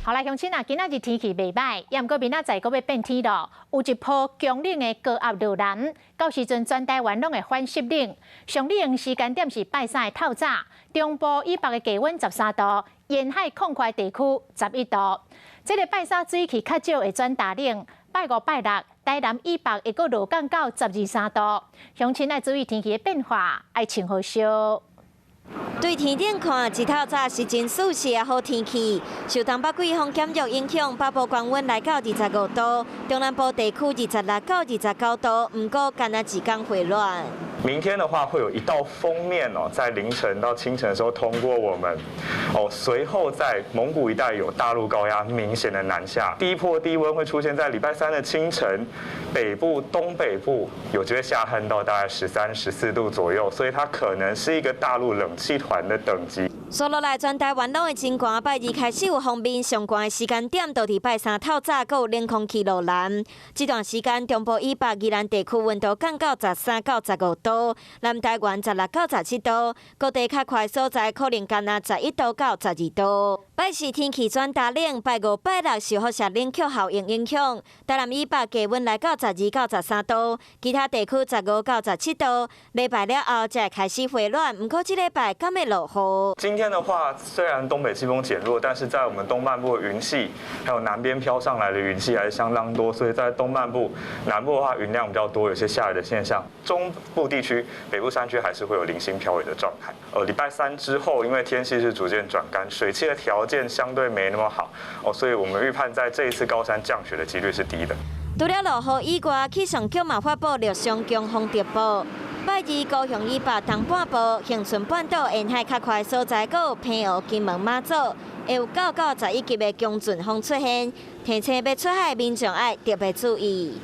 好啦，乡亲啊，今仔日天气袂歹，也毋过明仔载阁要变天咯。有一波强冷的高压路南，到时阵全台湾拢会反湿冷。上冷时间点是拜三的透早，中部以北的低温13度，沿海空旷地区11度。这个拜三水气较少，会转大冷。拜五、拜六，台南以北会阁落降到12、13度。乡亲爱注意天气的变化，爱穿好烧。 对天顶看，一透早是真舒适的好天气。受东北季风减弱影响，北部高温来到25度，中南部地区26到29度，不过干那一天回暖。明天的话，会有一道锋面在凌晨到清晨的时候通过我们，随后在蒙古一带有大陆高压明显的南下，第一波低温会出现在礼拜三的清晨，北部、东北部有机会下探到大概13、14度左右，所以它可能是一个大陆冷气团的等级。 说落来，全台湾拢会真寒，拜二开始有风面，上寒的时间点都伫拜三透早，阁有冷空气落南。这段时间，中部以北、宜兰地区温度降到13到15度，南台湾16到17度，各地较快所在可能干那11度到12度。拜四天气转大冷，拜五、拜六受辐射冷却效应影响，台南以北低温来到12到13度，其他地区15到17度。礼拜了后才会开始回暖，不过这礼拜敢会落雨。 今天的话，虽然东北季风减弱，但是在我们东半部的云系，还有南边飘上来的云系还是相当多，所以在东半部、南部的话，云量比较多，有些下雨的现象。中部地区、北部山区还是会有零星飘雨的状态。礼拜三之后，因为天气是逐渐转干，水汽的条件相对没那么好所以我们预判在这一次高山降雪的几率是低的。除了落雨以外，气象局嘛发布了上强风特报。 拜二，高雄以北东半部、恒春半岛沿海较快所在，阁有澎湖、金门、马祖，会有9到11级的强阵风出现，提醒要出海的民众要特别注意。